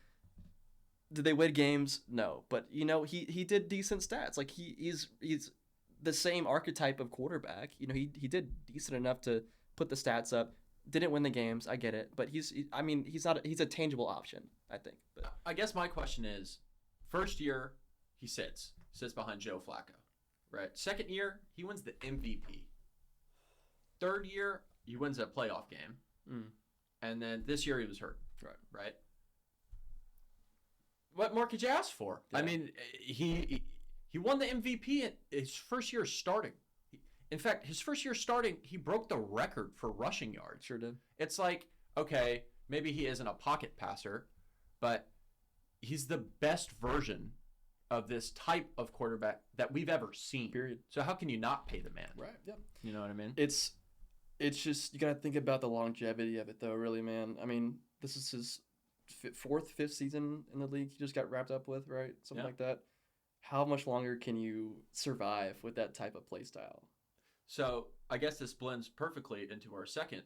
Speaker 2: did they win games? No, but you know he did decent stats. Like he's the same archetype of quarterback. You know he did decent enough to put the stats up. Didn't win the games. I get it, but he's a tangible option. I think. But
Speaker 1: I guess my question is, first year he sits behind Joe Flacco, right? Second year he wins the MVP. Third year he wins a playoff game, and then this year he was hurt. Right. What more could you ask for?
Speaker 2: Yeah.
Speaker 1: I mean, he won the MVP in his first year starting. In fact, his first year starting, he broke the record for rushing yards.
Speaker 2: sure did.
Speaker 1: It's like, okay, maybe he isn't a pocket passer, but he's the best version of this type of quarterback that we've ever seen.
Speaker 2: Period.
Speaker 1: So how can you not pay the man?
Speaker 2: Right. Yeah.
Speaker 1: You know what I mean?
Speaker 2: It's just you got to think about the longevity of it, though. Really, man. I mean, this is his fifth season in the league. He just got wrapped up with, right? Something like that. How much longer can you survive with that type of play style?
Speaker 1: So I guess this blends perfectly into our second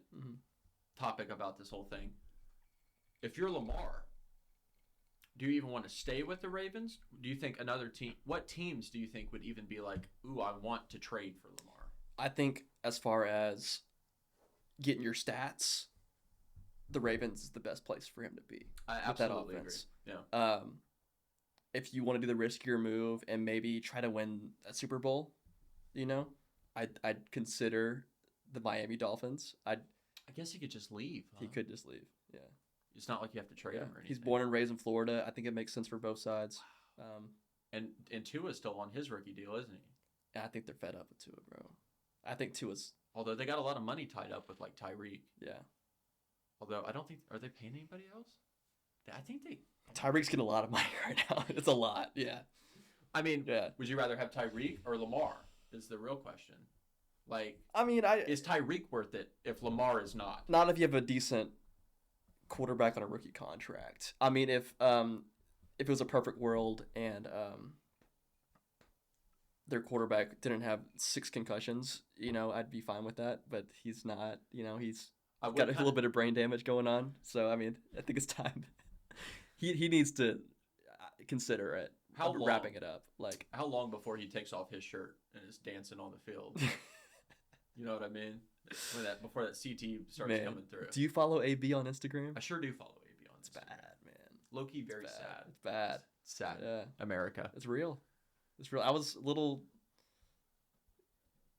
Speaker 1: topic about this whole thing. If you're Lamar, do you even want to stay with the Ravens? Do you think another team? What teams do you think would even be like, ooh, I want to trade for Lamar?
Speaker 2: I think as far as getting your stats, the Ravens is the best place for him to be.
Speaker 1: I
Speaker 2: with that
Speaker 1: absolutely
Speaker 2: offense.
Speaker 1: agree. Yeah.
Speaker 2: If you want to do the riskier move and maybe try to win a Super Bowl, you know, I'd consider the Miami Dolphins.
Speaker 1: I guess he could just leave. Huh?
Speaker 2: He could just leave. Yeah.
Speaker 1: It's not like you have to trade him or anything.
Speaker 2: He's born and raised in Florida. I think it makes sense for both sides.
Speaker 1: And Tua's still on his rookie deal, isn't he?
Speaker 2: I think they're fed up with Tua, bro. I think Tua's.
Speaker 1: Although they got a lot of money tied up with like Tyreek.
Speaker 2: Yeah.
Speaker 1: Although I don't think are they paying anybody else? I think they.
Speaker 2: Tyreek's getting a lot of money right now. It's a lot. Yeah.
Speaker 1: I mean,
Speaker 2: yeah.
Speaker 1: Would you rather have Tyreek or Lamar? Is the real question. Like,
Speaker 2: I mean,
Speaker 1: is Tyreek worth it if Lamar is not?
Speaker 2: Not if you have a decent quarterback on a rookie contract. I mean, if it was a perfect world and their quarterback didn't have 6 concussions, you know, I'd be fine with that. But he's not. You know, he's got a little bit of brain damage going on. So I mean, I think it's time. he needs to consider it.
Speaker 1: How long,
Speaker 2: wrapping it up? Like
Speaker 1: how long before he takes off his shirt and is dancing on the field? You know what I mean? Before that CT starts coming through.
Speaker 2: Do you follow AB on Instagram?
Speaker 1: I sure do follow AB on Instagram.
Speaker 2: It's bad, man.
Speaker 1: Low-key very sad.
Speaker 2: It's bad.
Speaker 1: It's sad.
Speaker 2: Yeah.
Speaker 1: America.
Speaker 2: It's real. It's real. I was a little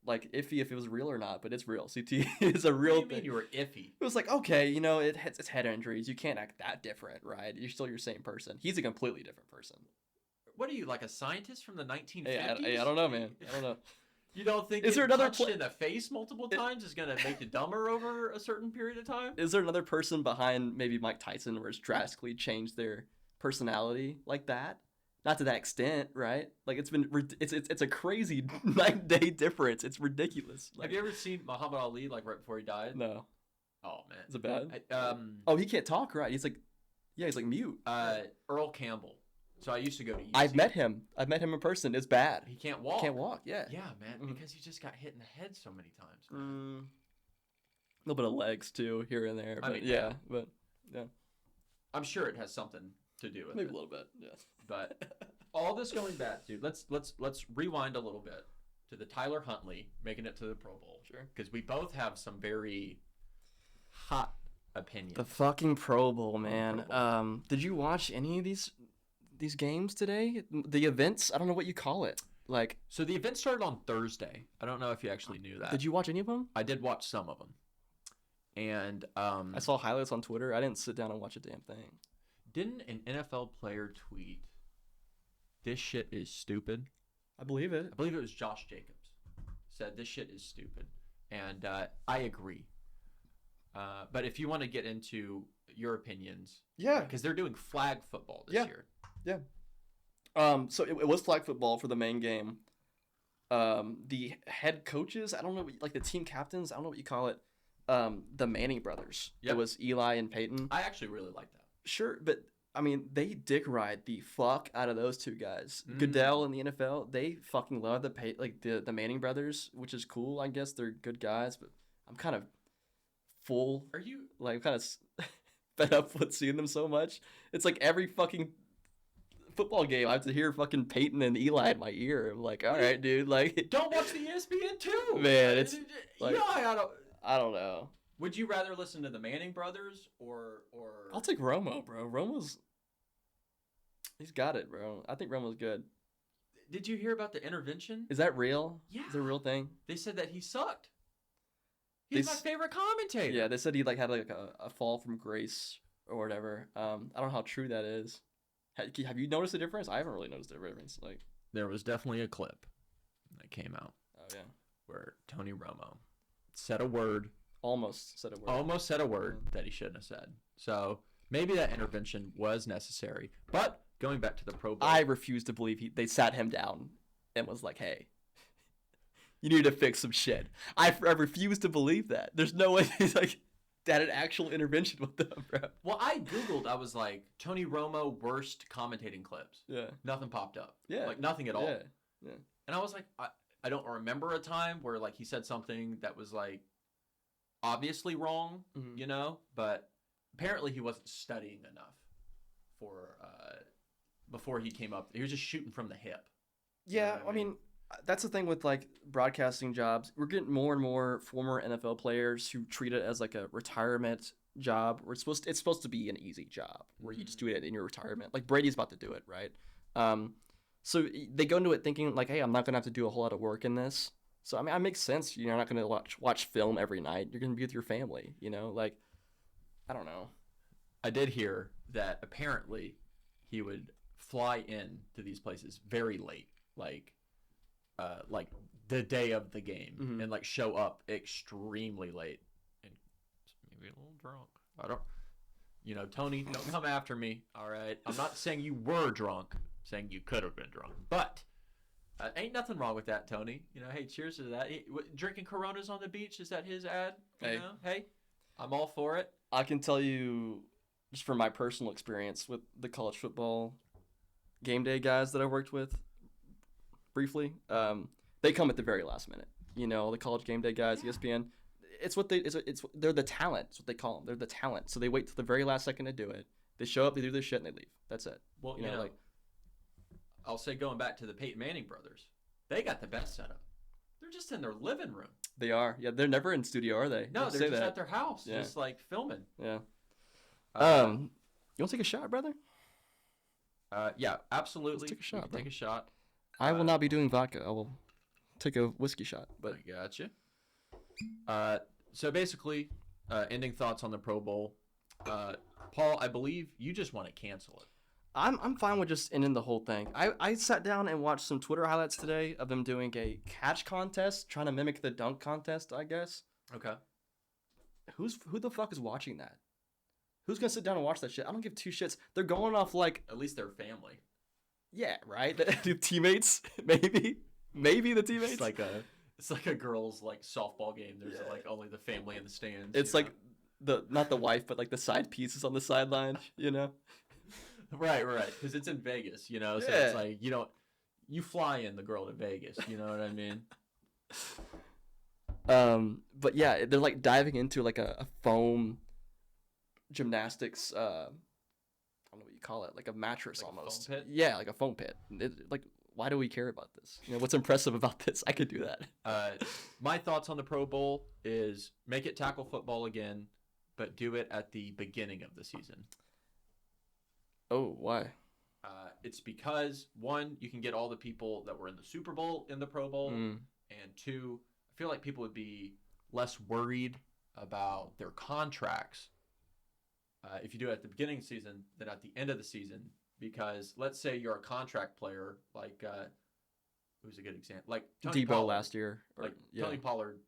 Speaker 2: like iffy if it was real or not, but it's real. CT is a real
Speaker 1: What do you mean you were iffy?
Speaker 2: It was like, okay, you know, it's head injuries. You can't act that different, right? You're still your same person. He's a completely different person.
Speaker 1: What are you, like a scientist from the 1950s?
Speaker 2: Hey, I don't know, man. I don't know.
Speaker 1: You don't think
Speaker 2: is there another
Speaker 1: punched in the face multiple times is going to make you dumber over a certain period of time?
Speaker 2: Is there another person behind maybe Mike Tyson where it's drastically changed their personality like that? Not to that extent, right? Like it's a crazy night and day difference. It's ridiculous. Like,
Speaker 1: have you ever seen Muhammad Ali like right before he died?
Speaker 2: No.
Speaker 1: Oh man,
Speaker 2: is it bad?
Speaker 1: Oh,
Speaker 2: he can't talk, right? He's like mute.
Speaker 1: Earl Campbell. So I used to go to UC.
Speaker 2: I've met him in person. It's bad.
Speaker 1: He can't walk.
Speaker 2: Yeah.
Speaker 1: Yeah, man, because he just got hit in the head so many times.
Speaker 2: A little bit of legs too, here and there. But I mean, yeah.
Speaker 1: I'm sure it has something to do with
Speaker 2: maybe
Speaker 1: it.
Speaker 2: a little bit, yeah.
Speaker 1: But all this going back, dude. Let's rewind a little bit to the Tyler Huntley making it to the Pro Bowl.
Speaker 2: Sure.
Speaker 1: Because we both have some very hot opinions.
Speaker 2: The fucking Pro Bowl, man. Did you watch any of these games today? The events? I don't know what you call it. Like,
Speaker 1: so the event started on Thursday. I don't know if you actually knew that.
Speaker 2: Did you watch any of them?
Speaker 1: I did watch some of them. And
Speaker 2: I saw highlights on Twitter. I didn't sit down and watch a damn thing.
Speaker 1: Didn't an NFL player tweet, "This shit is stupid"?
Speaker 2: I believe it.
Speaker 1: I believe it was Josh Jacobs. Said this shit is stupid. and I agree. But if you want to get into your opinions,
Speaker 2: Yeah,
Speaker 1: because they're doing flag football this year.
Speaker 2: Yeah. So it was flag football for the main game. The head coaches, I don't know, like the team captains, I don't know what you call it. The Manning brothers.
Speaker 1: Yep.
Speaker 2: It was Eli and Peyton.
Speaker 1: I actually really like that.
Speaker 2: Sure, but I mean, they dick ride the fuck out of those two guys. Goodell in the NFL, they fucking love the Manning brothers, which is cool. I guess they're good guys, but I'm kind of full.
Speaker 1: Are you
Speaker 2: like kind of fed up with seeing them so much? It's like every fucking football game, I have to hear fucking Peyton and Eli in my ear. I'm like, all right, dude, like
Speaker 1: don't watch the ESPN too,
Speaker 2: man. It's like,
Speaker 1: I
Speaker 2: don't know.
Speaker 1: Would you rather listen to the Manning brothers or?
Speaker 2: I'll take Romo, bro. He's got it, bro. I think Romo's good.
Speaker 1: Did you hear about the intervention?
Speaker 2: Is that real?
Speaker 1: Yeah.
Speaker 2: Is it a real thing?
Speaker 1: They said that he sucked. He's my favorite commentator.
Speaker 2: Yeah, they said he had a fall from grace or whatever. I don't know how true that is. Have you noticed a difference? I haven't really noticed a difference. Like,
Speaker 1: there was definitely a clip that came out.
Speaker 2: Oh yeah.
Speaker 1: Where Tony Romo said a word.
Speaker 2: Almost said a word
Speaker 1: that he shouldn't have said. So maybe that intervention was necessary. But going back to the Pro Bowl,
Speaker 2: I refuse to believe they sat him down and was like, "Hey, you need to fix some shit." I refuse to believe that. There's no way he's like had an actual intervention with them, bro.
Speaker 1: Well, I googled. I was like, Tony Romo worst commentating clips.
Speaker 2: Yeah.
Speaker 1: Nothing popped up.
Speaker 2: Yeah.
Speaker 1: Like nothing at all.
Speaker 2: Yeah. Yeah.
Speaker 1: And I was like, I don't remember a time where like he said something that was like obviously wrong, you know, but apparently he wasn't studying enough for before he came up. He was just shooting from the hip.
Speaker 2: Yeah, I mean, that's the thing with like broadcasting jobs. We're getting more and more former NFL players who treat it as like a retirement job. Where it's supposed to be an easy job where you just do it in your retirement. Like Brady's about to do it, right? So they go into it thinking like, hey, I'm not gonna have to do a whole lot of work in this. So I mean, it makes sense. You're not gonna watch film every night. You're gonna be with your family. You know, like I don't know.
Speaker 1: I did hear that apparently he would fly in to these places very late, like the day of the game, and like show up extremely late and maybe a little drunk. I don't, Tony, don't come after me. All right, I'm not saying you were drunk. I'm saying you could have been drunk, but. Ain't nothing wrong with that, Tony. Hey, cheers to that. Drinking Coronas on the beach, is that his ad? Hey, I'm all for it.
Speaker 2: I can tell you, just from my personal experience with the college football game day guys that I worked with briefly, they come at the very last minute. The college game day guys, ESPN. They're the talent. That's what they call them. They're the talent. So they wait till the very last second to do it. They show up, they do their shit, and they leave. That's it.
Speaker 1: Well, I'll say going back to the Peyton Manning brothers, they got the best setup. They're just in their living room.
Speaker 2: They are. Yeah, they're never in studio, are they?
Speaker 1: No, they're just at their house, just like filming.
Speaker 2: Yeah. You want to take a shot, brother?
Speaker 1: Yeah, absolutely.
Speaker 2: Let's take a shot, bro.
Speaker 1: Take a shot.
Speaker 2: I will not be doing vodka. I will take a whiskey shot. But
Speaker 1: I gotcha. So basically, ending thoughts on the Pro Bowl. Paul, I believe you just want to cancel it.
Speaker 2: I'm fine with just ending the whole thing. I sat down and watched some Twitter highlights today of them doing a catch contest, trying to mimic the dunk contest, I guess.
Speaker 1: Okay.
Speaker 2: Who the fuck is watching that? Who's gonna sit down and watch that shit? I don't give two shits. They're going off like
Speaker 1: at least their family.
Speaker 2: Yeah, right. The teammates, maybe the teammates.
Speaker 1: It's like a girls' like softball game. There's like only the family in the stands.
Speaker 2: It's like not the wife, but like the side pieces on the sideline.
Speaker 1: Right, because it's in Vegas, so it's like you fly in the girl to Vegas, you know what I mean?
Speaker 2: But yeah, they're like diving into like a foam gymnastics. I don't know what you call it, like a mattress
Speaker 1: like
Speaker 2: almost.
Speaker 1: A foam pit?
Speaker 2: Yeah, like a foam pit. Like, why do we care about this? What's impressive about this? I could do that.
Speaker 1: My thoughts on the Pro Bowl is make it tackle football again, but do it at the beginning of the season.
Speaker 2: Oh, why?
Speaker 1: It's because, one, you can get all the people that were in the Super Bowl in the Pro Bowl, and two, I feel like people would be less worried about their contracts if you do it at the beginning of the season than at the end of the season. Because let's say you're a contract player, like who's a good example? Like Tony
Speaker 2: Debo
Speaker 1: Pollard,
Speaker 2: last year.
Speaker 1: Tony Pollard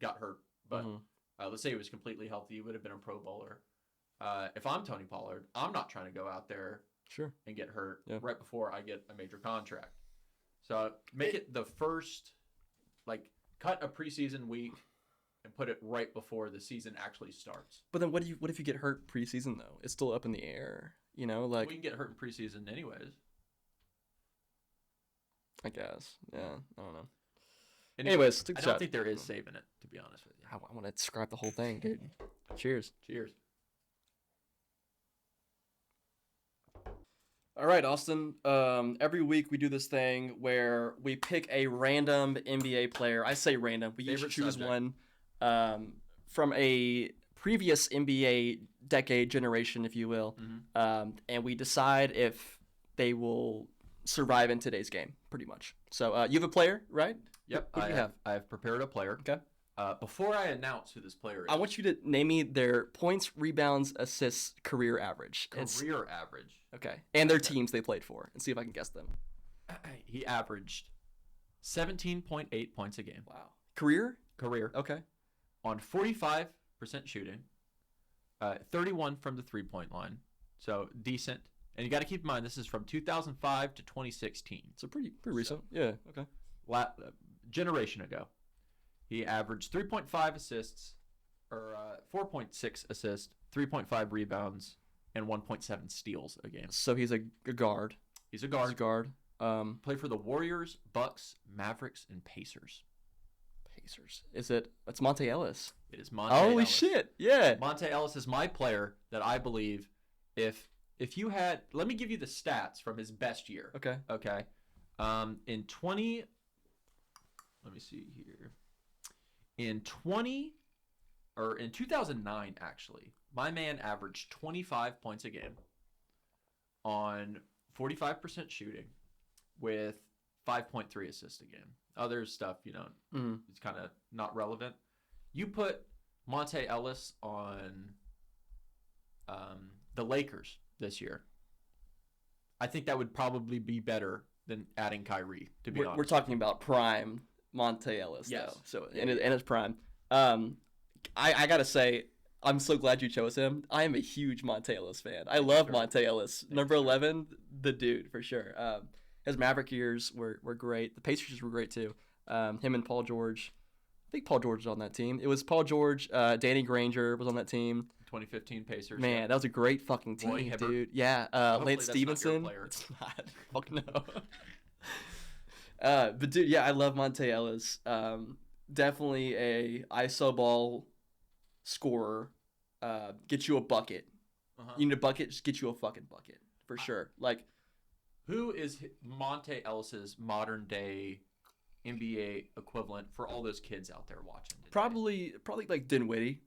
Speaker 1: got hurt. But
Speaker 2: Mhm.
Speaker 1: let's say he was completely healthy, he would have been a Pro Bowler. If I'm Tony Pollard, I'm not trying to go out there
Speaker 2: Sure.
Speaker 1: and get hurt
Speaker 2: Yeah.
Speaker 1: right before I get a major contract. So make it the first, like, cut a preseason week and put it right before the season actually starts.
Speaker 2: But then what if you get hurt preseason though? It's still up in the air. You know, like
Speaker 1: We can get hurt in preseason anyways.
Speaker 2: I guess. Yeah. I don't know.
Speaker 1: Anyways,
Speaker 2: take
Speaker 1: I
Speaker 2: the
Speaker 1: don't
Speaker 2: shot.
Speaker 1: think there is saving it, to be honest with you.
Speaker 2: I want to describe the whole thing, dude. Cheers.
Speaker 1: Cheers.
Speaker 2: All right, Austin. Every week we do this thing where we pick a random NBA player. I say random. We usually
Speaker 1: Favorite
Speaker 2: choose
Speaker 1: subject.
Speaker 2: one from a previous NBA decade generation, if you will, and we decide if they will survive in today's game, pretty much. So you have a player, right?
Speaker 1: Yep,
Speaker 2: Who do you have?
Speaker 1: I have prepared a player.
Speaker 2: Okay.
Speaker 1: Before I announce who this player is,
Speaker 2: I want you to name me their points, rebounds, assists, career average.
Speaker 1: career average.
Speaker 2: Okay. And their teams they played for, and see if I can guess them.
Speaker 1: He averaged 17.8 points a game.
Speaker 2: Wow. Career?
Speaker 1: Career.
Speaker 2: Okay.
Speaker 1: On 45% shooting, 31 from the three-point line. So decent. And you got to keep in mind, this is from 2005 to 2016.
Speaker 2: So pretty recent. Yeah. Okay.
Speaker 1: Generation ago. He averaged 3.5 assists, or 4.6 assists, 3.5 rebounds, and 1.7 steals a game.
Speaker 2: So he's a guard.
Speaker 1: He's a guard.
Speaker 2: He's a guard.
Speaker 1: Played for the Warriors, Bucks, Mavericks, and Pacers.
Speaker 2: Pacers. It's Monte Ellis.
Speaker 1: It is Monte
Speaker 2: Holy
Speaker 1: Ellis.
Speaker 2: shit. Yeah.
Speaker 1: Monte Ellis is my player that I believe if you had, let me give you the stats from his best year.
Speaker 2: Okay.
Speaker 1: Okay. In 2009 actually, my man averaged 25 points a game on 45% shooting with 5.3 assists a game. Other stuff, it's kind of not relevant. You put Monte Ellis on the Lakers this year, I think that would probably be better than adding Kyrie, to be honest.
Speaker 2: We're talking about prime Monte Ellis,
Speaker 1: Yes.
Speaker 2: though. So in his prime. I gotta say, I'm so glad you chose him. I am a huge Monte Ellis fan. I love Monte Ellis. Number 11, the dude, for sure. His Maverick years were great. The Pacers were great, too. Him and Paul George. I think Paul George was on that team. It was Paul George, Danny Granger was on that team.
Speaker 1: 2015 Pacers.
Speaker 2: Man, that was a great fucking team,
Speaker 1: Roy Hibbert.
Speaker 2: dude. Yeah, Lance
Speaker 1: that's not your
Speaker 2: Stevenson.
Speaker 1: player.
Speaker 2: It's not. Fuck no. But dude, yeah, I love Monte Ellis. Definitely a iso ball scorer. Get you a bucket. You need a bucket, just get you a fucking bucket for sure. Like,
Speaker 1: who is Monte Ellis's modern day NBA equivalent for all those kids out there watching today?
Speaker 2: probably like Dinwiddie.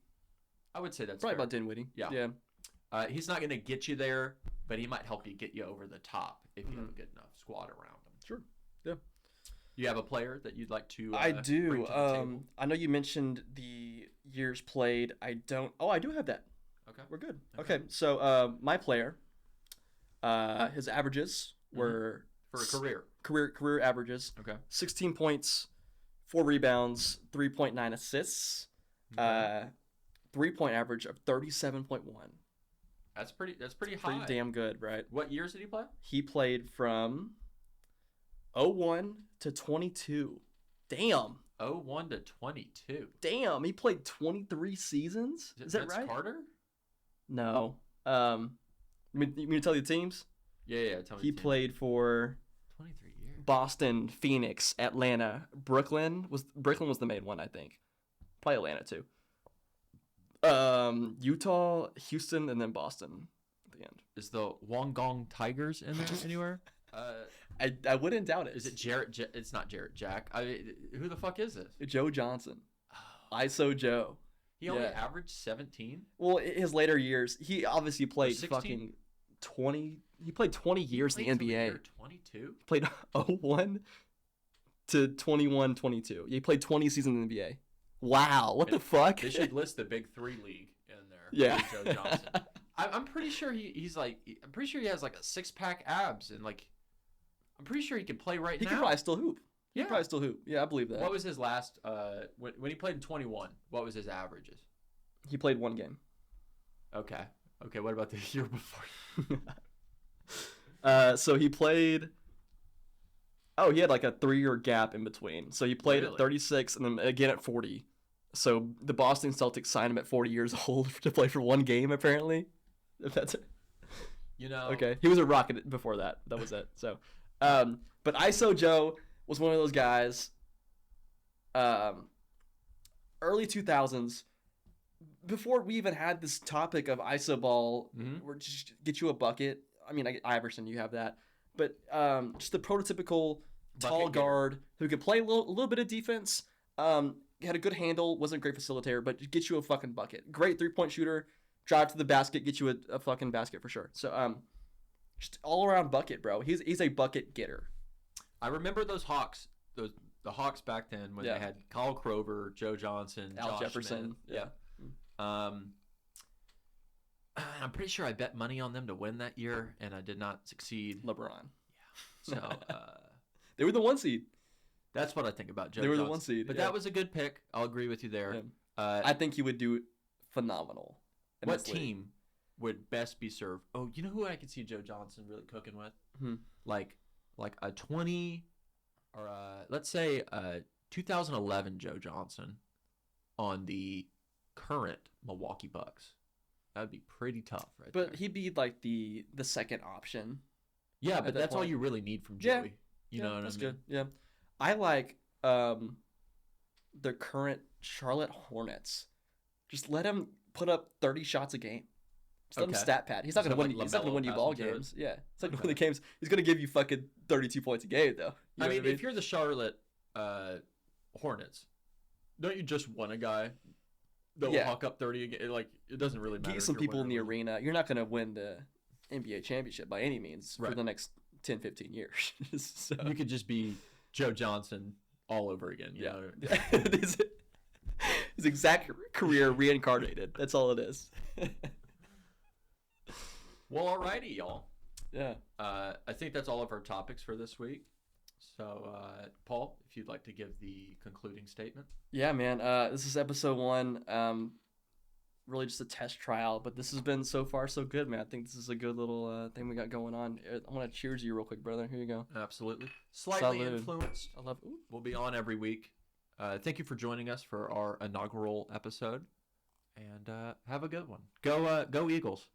Speaker 1: I would say that's
Speaker 2: Probably
Speaker 1: fair.
Speaker 2: about Dinwiddie.
Speaker 1: Yeah.
Speaker 2: Yeah.
Speaker 1: He's not going to get you there, but he might help you get you over the top if you have a good enough squad around him.
Speaker 2: Sure. Yeah.
Speaker 1: You have a player that you'd like to
Speaker 2: I
Speaker 1: bring
Speaker 2: do.
Speaker 1: to the table?
Speaker 2: I know you mentioned the years played. I don't. Oh, I do have that.
Speaker 1: Okay.
Speaker 2: We're good. Okay. So my player, his averages were
Speaker 1: For a career.
Speaker 2: career averages.
Speaker 1: Okay.
Speaker 2: 16 points, 4 rebounds, 3.9 assists.
Speaker 1: Okay.
Speaker 2: 3-point average of 37.1.
Speaker 1: That's pretty high.
Speaker 2: Pretty damn good, right?
Speaker 1: What years did he play?
Speaker 2: He played from 01 to 22. Damn.
Speaker 1: 01 to 22.
Speaker 2: Damn, he played 23 seasons? Is that
Speaker 1: Vince
Speaker 2: right?
Speaker 1: Carter?
Speaker 2: No. You mean to tell you the teams?
Speaker 1: Yeah. Tell me
Speaker 2: He
Speaker 1: the team.
Speaker 2: played for
Speaker 1: 23 years.
Speaker 2: Boston, Phoenix, Atlanta, Brooklyn was the main one, I think. Probably Atlanta too. Utah, Houston, and then Boston at the end.
Speaker 1: Is the Wollongong Tigers in there anywhere?
Speaker 2: I wouldn't doubt it.
Speaker 1: Is it Jarrett? It's not Jarrett Jack. Who the fuck is this?
Speaker 2: Joe Johnson? ISO Joe.
Speaker 1: He only
Speaker 2: Yeah.
Speaker 1: averaged 17.
Speaker 2: Well, his later years, he obviously played
Speaker 1: 16?
Speaker 2: fucking 20. He played 20 years in the NBA.
Speaker 1: 22.
Speaker 2: Played 01 to 21, 22. He played 20 seasons in the NBA. Wow, what the fuck?
Speaker 1: They should list the Big Three league in there.
Speaker 2: Yeah.
Speaker 1: Joe Johnson. I'm pretty sure he's like. I'm pretty sure he has like a 6-pack abs and like. I'm pretty sure he can play right
Speaker 2: He
Speaker 1: now.
Speaker 2: could probably still hoop. He
Speaker 1: Yeah.
Speaker 2: probably still hoop. Yeah, I believe that.
Speaker 1: What was his last? When he played in 21, what was his averages?
Speaker 2: He played one game.
Speaker 1: Okay. Okay. What about the year before?
Speaker 2: So he played. Oh, he had like a 3-year gap in between. So he played
Speaker 1: Really?
Speaker 2: at 36 and then again at 40. So the Boston Celtics signed him at 40 years old to play for one game, apparently. If that's it.
Speaker 1: You know.
Speaker 2: Okay. He was a Rocket before that. That was it. So, but ISO Joe was one of those guys. Early 2000s, before we even had this topic of ISO ball, where just get you a bucket. I mean, Iverson, you have that. But just the prototypical tall guard who could play a little bit of defense, had a good handle, wasn't a great facilitator, but get you a fucking bucket. Great 3-point shooter, drive to the basket, get you a fucking basket for sure. So just all around bucket, bro. He's a bucket getter.
Speaker 1: I remember those Hawks, the Hawks back then when they had Kyle Krover, Joe Johnson,
Speaker 2: Al
Speaker 1: Josh
Speaker 2: Jefferson.
Speaker 1: Smith. Yeah. I'm pretty sure I bet money on them to win that year, and I did not succeed.
Speaker 2: LeBron.
Speaker 1: So
Speaker 2: they were the 1 seed.
Speaker 1: that's what I think about Joe
Speaker 2: They were
Speaker 1: Johnson.
Speaker 2: the 1 seed.
Speaker 1: But that was a good pick. I'll agree with you there.
Speaker 2: Yeah. I think he would do phenomenal.
Speaker 1: What team would best be served? Oh, you know who I could see Joe Johnson really cooking with? Like a 20 or let's say 2011 Joe Johnson on the current Milwaukee Bucks. That would be pretty tough, right?
Speaker 2: But
Speaker 1: there.
Speaker 2: he'd be like the second option.
Speaker 1: Yeah, but that's all you really need from Joey. You know what I mean?
Speaker 2: That's good. Yeah. I like the current Charlotte Hornets. Just let him put up 30 shots a game. Just let him stat pad. He's not gonna win. He's not gonna win you ball games. Yeah, he's not gonna win the games. He's gonna give you fucking 32 points a game, though.
Speaker 1: I mean, if you're the Charlotte Hornets, don't you just want a guy that will hawk up 30 a game? Like, it doesn't really matter.
Speaker 2: Get some people in the arena. You're not gonna win the NBA championship by any means for the next 10, 15 years. So.
Speaker 1: You could just be Joe Johnson all over again. You know?
Speaker 2: His exact career reincarnated. That's all it is.
Speaker 1: Well, alrighty, y'all.
Speaker 2: Yeah.
Speaker 1: I think that's all of our topics for this week. So, Paul, if you'd like to give the concluding statement.
Speaker 2: Yeah, man. This is episode 1. Really just a test trial, but this has been so far so good, man. I think this is a good little thing we got going on. I want to cheers you real quick, brother. Here you go.
Speaker 1: Absolutely. Slightly
Speaker 2: Salud.
Speaker 1: influenced.
Speaker 2: I love.
Speaker 1: We'll be on every week. Thank you for joining us for our inaugural episode, and have a good one. Go Eagles.